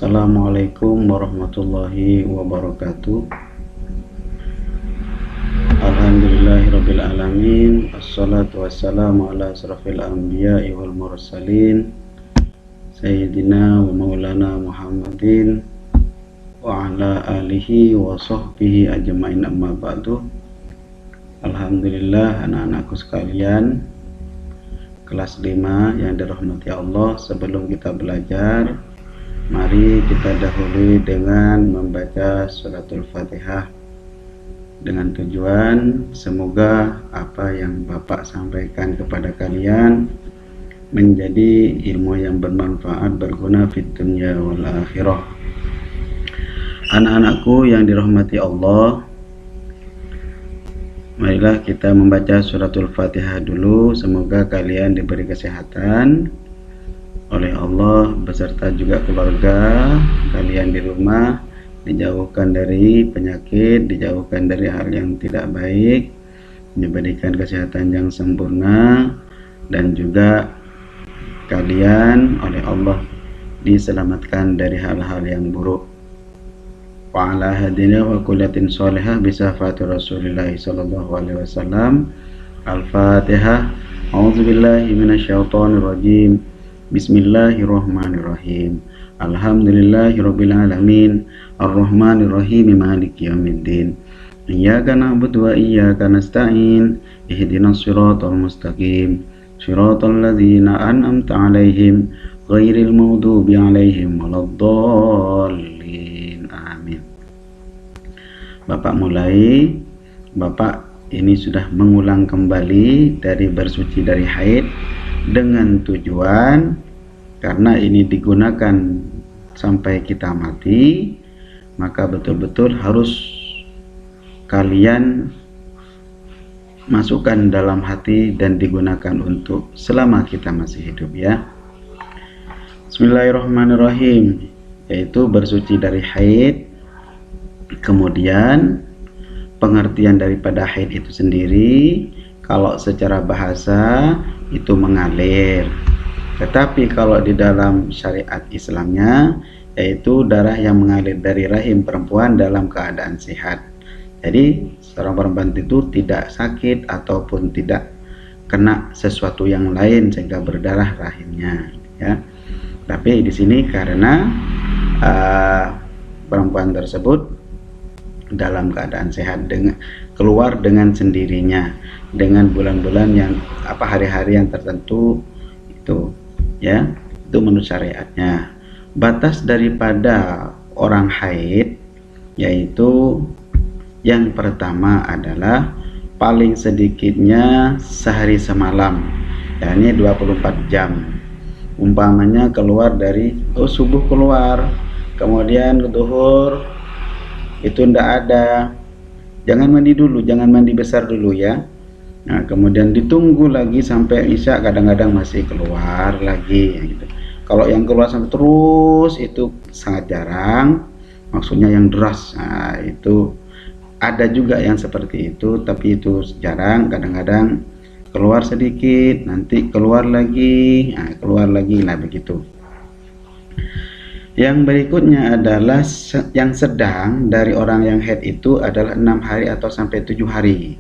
Assalamualaikum warahmatullahi wabarakatuh. Alhamdulillahirabbil alamin. Assalatu wassalamu ala asrafil anbiya'i wal mursalin sayyidina wa maulana Muhammadin wa ala alihi wa sahbihi ajmain, amma ba'du. Alhamdulillah, anak-anakku sekalian, kelas 5 yang dirahmati Allah, sebelum kita belajar, mari kita dahului dengan membaca suratul Fatihah dengan tujuan semoga apa yang Bapak sampaikan kepada kalian menjadi ilmu yang bermanfaat, berguna fid dunya wal akhirah. Anak-anakku yang dirahmati Allah, marilah kita membaca suratul Fatihah dulu. Semoga kalian diberi kesehatan oleh Allah beserta juga keluarga kalian di rumah, dijauhkan dari penyakit, dijauhkan dari hal yang tidak baik, diberikan kesehatan yang sempurna, dan juga kalian oleh Allah diselamatkan dari hal-hal yang buruk. Wa ala hadina wa kullatin sholihah bisafati Rasulillah sallallahu alaihi wasallam. Al-Fatihah. A'udzubillahi minasyaitonir rajim. Bismillahirrahmanirrahim. Alhamdulillahirabbil alamin. Arrahmanirrahim. Maliki yaumiddin. Iyyaka na'budu wa iyyaka nasta'in. Ihdinas siratal mustaqim. Shiratal ladzina an'amta 'alaihim ghairil maghdubi 'alaihim waladdallin. Amin. Bapak mulai. Bapak ini sudah mengulang kembali dari bersuci dari haid dengan tujuan, karena ini digunakan sampai kita mati, maka betul-betul harus kalian masukkan dalam hati dan digunakan untuk selama kita masih hidup, ya. Bismillahirrahmanirrahim, yaitu bersuci dari haid. Kemudian pengertian daripada haid itu sendiri, kalau secara bahasa itu mengalir, tetapi kalau di dalam syariat Islamnya yaitu darah yang mengalir dari rahim perempuan dalam keadaan sehat. Jadi seorang perempuan itu tidak sakit ataupun tidak kena sesuatu yang lain sehingga berdarah rahimnya, ya. Tapi di sini karena perempuan tersebut dalam keadaan sehat, dengan keluar dengan sendirinya, dengan bulan-bulan yang hari-hari yang tertentu itu, ya, itu menurut syariatnya. Batas daripada orang haid yaitu yang pertama adalah paling sedikitnya sehari semalam, yakni 24 jam. Umpamanya keluar dari subuh keluar, kemudian zuhur itu ndak ada, jangan mandi dulu, jangan mandi besar dulu, ya. Nah, kemudian ditunggu lagi sampai isya, kadang-kadang masih keluar lagi, ya, gitu. Kalau yang keluar sampai terus itu sangat jarang, maksudnya yang deras. Nah, itu ada juga yang seperti itu, tapi itu jarang. Kadang-kadang keluar sedikit, nanti keluar lagi, nah begitu. Yang berikutnya adalah yang sedang dari orang yang haid itu adalah 6 hari atau sampai 7 hari.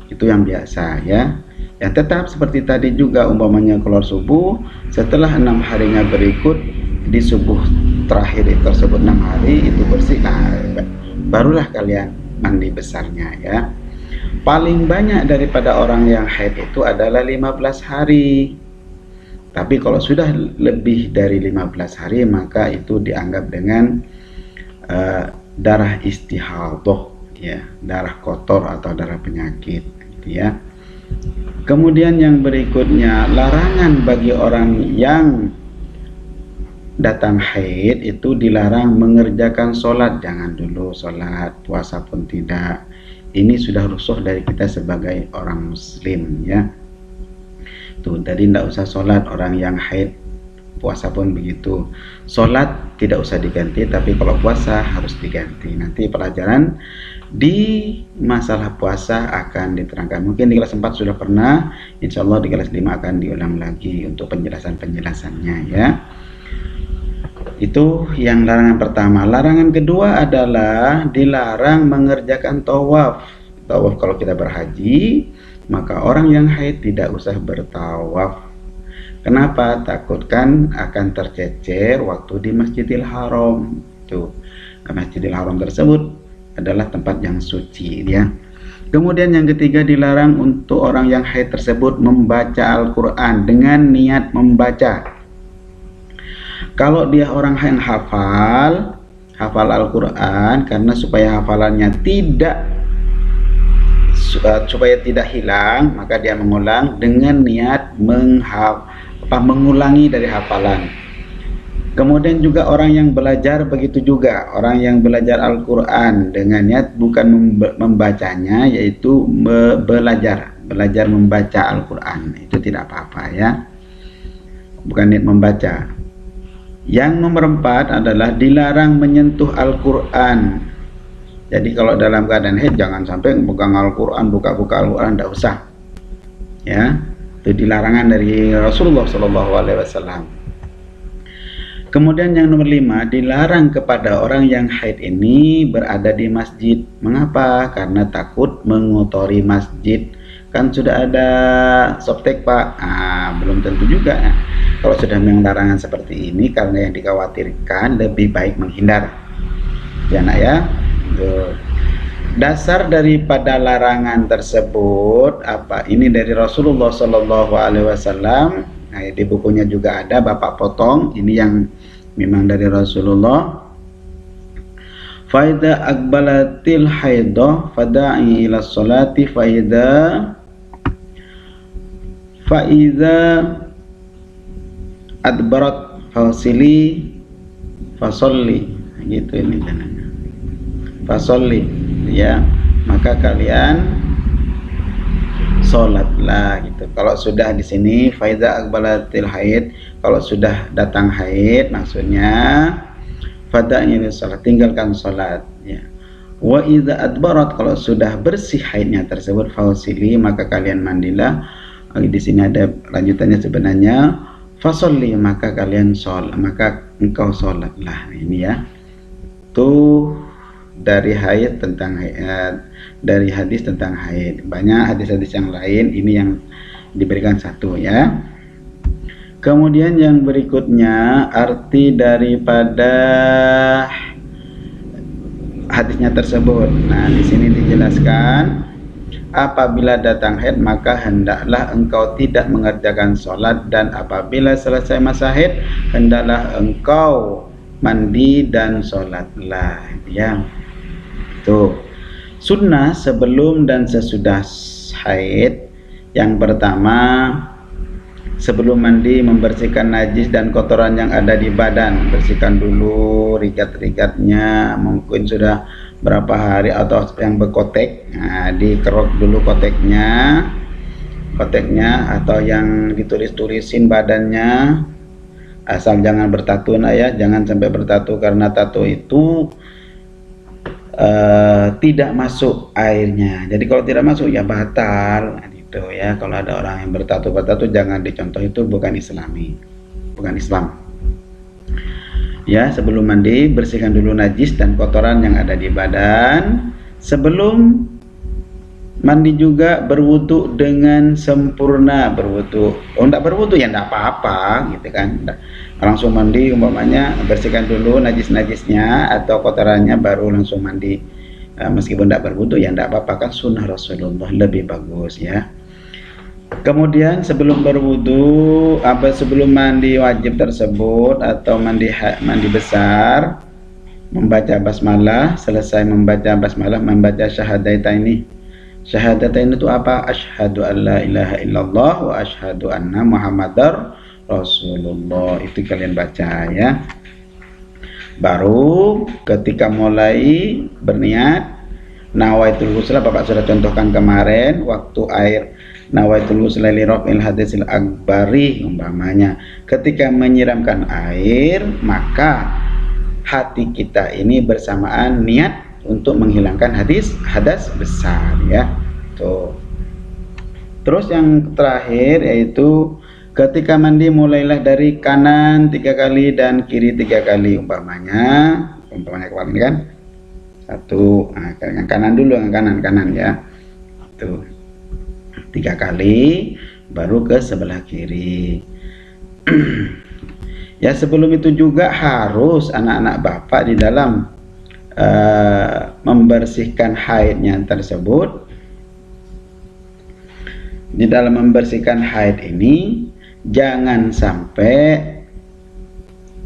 Itu yang biasa, ya. Yang tetap seperti tadi juga, umpamanya keluar subuh, setelah 6 harinya berikut, di subuh terakhir tersebut 6 hari itu bersih, nah barulah kalian mandi besarnya, ya. Paling banyak daripada orang yang haid itu adalah 15 hari. Tapi kalau sudah lebih dari 15 hari maka itu dianggap dengan darah istihadah, ya, darah kotor atau darah penyakit, gitu, ya. Kemudian yang berikutnya, larangan bagi orang yang datang haid itu dilarang mengerjakan sholat. Jangan dulu sholat, puasa pun tidak. Ini sudah rusuh dari kita sebagai orang muslim, ya. Tuh, tadi tidak usah sholat orang yang haid, puasa pun begitu. Sholat tidak usah diganti, tapi kalau puasa harus diganti. Nanti pelajaran di masalah puasa akan diterangkan. Mungkin di kelas 4 sudah pernah, insya Allah di kelas 5 akan diulang lagi untuk penjelasan-penjelasannya, ya. Itu yang larangan pertama. Larangan kedua adalah dilarang mengerjakan tawaf. Tawaf kalau kita berhaji, maka orang yang haid tidak usah bertawaf. Kenapa? Takutkan akan tercecer waktu di Masjidil Haram. Itu Masjidil Haram tersebut adalah tempat yang suci ya. Kemudian yang ketiga, dilarang untuk orang yang haid tersebut membaca Al-Quran dengan niat membaca. Kalau dia orang yang hafal Al-Quran, karena supaya hafalannya supaya tidak hilang, maka dia mengulang dengan niat mengulangi dari hafalan. Kemudian juga orang yang belajar begitu juga, orang yang belajar Al-Quran dengan niat bukan membacanya, yaitu belajar membaca Al-Quran, itu tidak apa-apa ya, bukan niat membaca. Yang nomor 4 adalah dilarang menyentuh Al-Quran. Jadi kalau dalam keadaan haid jangan sampai pegang Al-Quran, buka-buka Al-Quran, tidak usah ya, itu dilarangan dari Rasulullah SAW. Kemudian yang nomor 5, dilarang kepada orang yang haid ini berada di masjid. Mengapa? Karena takut mengotori masjid. Kan sudah ada softtek Pak. Belum tentu juga ya. Kalau sudah memang larangan seperti ini, karena yang dikhawatirkan, lebih baik menghindar ya nak ya. Dasar daripada larangan tersebut apa? Ini dari Rasulullah SAW. Nah, di bukunya juga ada, Bapak potong. Ini yang memang dari Rasulullah. Faida akbalatil haidah fada'i ila sholati faida adbarat fasili fasolli, gitu ini jangannya fasolli ya, maka kalian sholatlah gitu. Kalau sudah di sini faida akbalatil haid, kalau sudah datang haid maksudnya fada'nya sholat, tinggalkan sholat ya. Wa idza adbarat, kalau sudah bersih haidnya tersebut, fausili, maka kalian mandilah. Di sini ada lanjutannya sebenarnya, fasolli, maka kalian sholat, maka engkau sholatlah. Ini ya, tuh dari haid tentang haid, dari hadis tentang haid. Banyak hadis-hadis yang lain, ini yang diberikan satu ya. Kemudian yang berikutnya, arti daripada hadisnya tersebut. Nah, di sini dijelaskan, apabila datang haid maka hendaklah engkau tidak mengerjakan sholat, dan apabila selesai masa haid hendaklah engkau mandi dan sholatlah ya. Tuh, sunnah sebelum dan sesudah haid. Yang pertama, sebelum mandi membersihkan najis dan kotoran yang ada di badan. Bersihkan dulu rigat-rigatnya, mungkin sudah berapa hari atau yang berkotek. Nah, dikerok dulu koteknya atau yang ditulis-tulisin badannya. Asal jangan bertato ya, jangan sampai bertato, karena tato itu tidak masuk airnya. Jadi kalau tidak masuk ya batal gitu ya. Kalau ada orang yang bertato jangan dicontoh, itu bukan Islami, bukan Islam. Ya, sebelum mandi bersihkan dulu najis dan kotoran yang ada di badan. Sebelum mandi juga berwudu dengan sempurna. Berwudu, enggak berwudu ya enggak apa-apa gitu kan. Langsung mandi, umpamanya bersihkan dulu najis-najisnya atau kotorannya baru langsung mandi. Meskipun tidak berwudu ya tidak apa-apa, kan sunnah Rasulullah, lebih bagus ya. Kemudian sebelum berwudu, sebelum mandi wajib tersebut atau mandi besar, membaca basmalah. Selesai membaca basmalah, membaca syahadatain. Syahadatain itu apa? Asyhadu an la ilaha illallah wa asyhadu anna muhammadar Rasulullah. Itu kalian baca ya. Baru ketika mulai berniat, nawaitul ghusla, Bapak sudah contohkan kemarin, waktu air nawaitul ghusla li raf'il hadasil akbari, umpamanya ketika menyiramkan air, maka hati kita ini bersamaan niat untuk menghilangkan hadas besar ya. Tuh. Terus yang terakhir yaitu Ketika mandi mulailah dari kanan 3 kali dan kiri 3 kali. Umpamanya kepala ini kan satu, nah, yang kanan dulu, yang kanan ya, tuh 3 kali baru ke sebelah kiri. Ya, sebelum itu juga harus anak-anak bapak di dalam membersihkan haidnya tersebut. Di dalam membersihkan haid ini jangan sampai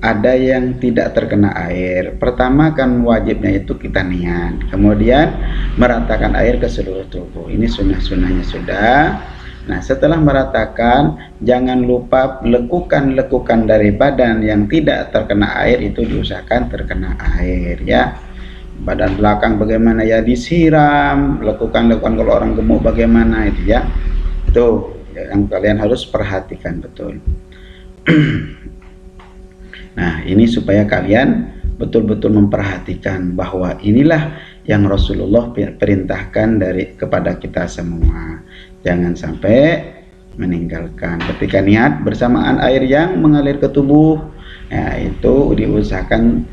ada yang tidak terkena air. Pertama kan wajibnya itu kita niat, kemudian meratakan air ke seluruh tubuh. Ini sunnah-sunnahnya sudah. Nah, setelah meratakan, jangan lupa lekukan-lekukan dari badan yang tidak terkena air itu diusahakan terkena air ya. Badan belakang bagaimana ya disiram, lekukan-lekukan kalau orang gemuk bagaimana itu ya. Itu yang kalian harus perhatikan betul. Nah, ini supaya kalian betul-betul memperhatikan bahwa inilah yang Rasulullah perintahkan kepada kita semua. Jangan sampai meninggalkan. Ketika niat bersamaan air yang mengalir ke tubuh, ya, itu diusahakan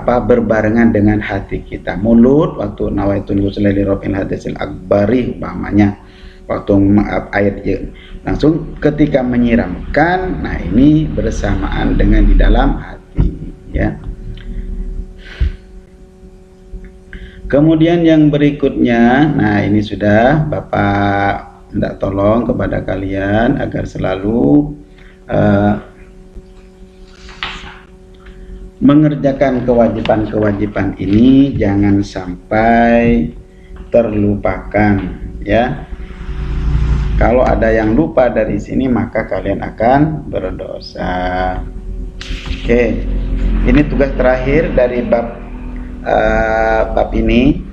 berbarengan dengan hati kita. Mulut waktu nawaitul ghusla li raf'il hadasil akbari umpamanya, waktu air langsung ketika menyiramkan, nah ini bersamaan dengan di dalam hati ya. Kemudian yang berikutnya, nah ini sudah Bapak minta tolong kepada kalian agar selalu mengerjakan kewajiban-kewajiban ini, jangan sampai terlupakan ya. Kalau ada yang lupa dari sini maka kalian akan berdosa. Oke, ini tugas terakhir dari bab ini.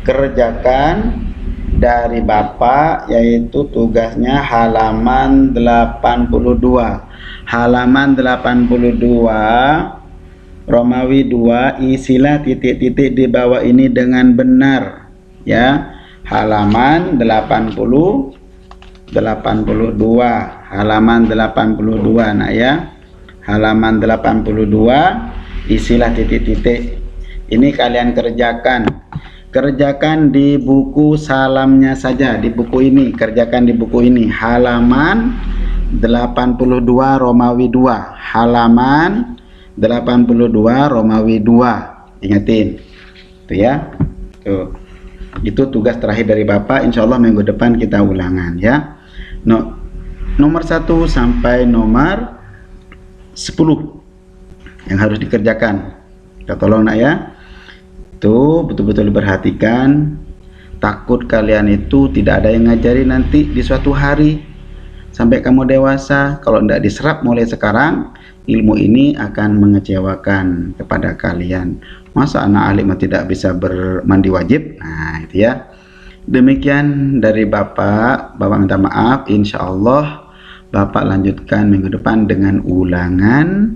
Kerjakan dari Bapak, yaitu tugasnya halaman 82. Halaman 82 Romawi 2, isilah titik-titik di bawah ini dengan benar ya. Halaman 82, halaman 82 nak ya. Halaman 82, isilah titik-titik. Ini kalian kerjakan di buku salamnya saja, di buku ini, kerjakan di buku ini, halaman 82 Romawi 2, halaman 82 Romawi 2. Ingatin itu ya. Tuh. Itu tugas terakhir dari Bapak. Insyaallah minggu depan kita ulangan ya. Nomor 1 sampai nomor 10 yang harus dikerjakan. Kita tolong nak ya. Itu betul-betul diperhatikan. Takut kalian itu tidak ada yang ngajari nanti di suatu hari sampai kamu dewasa. Kalau tidak diserap mulai sekarang, ilmu ini akan mengecewakan kepada kalian. Masa anak alim tidak bisa bermandi wajib? Nah itu ya. Demikian dari Bapak minta maaf. Insya Allah Bapak lanjutkan minggu depan dengan ulangan,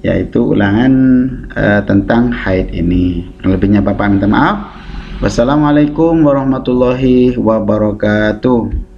yaitu ulangan tentang haid ini. Lebihnya Bapak minta maaf. Wassalamualaikum warahmatullahi wabarakatuh.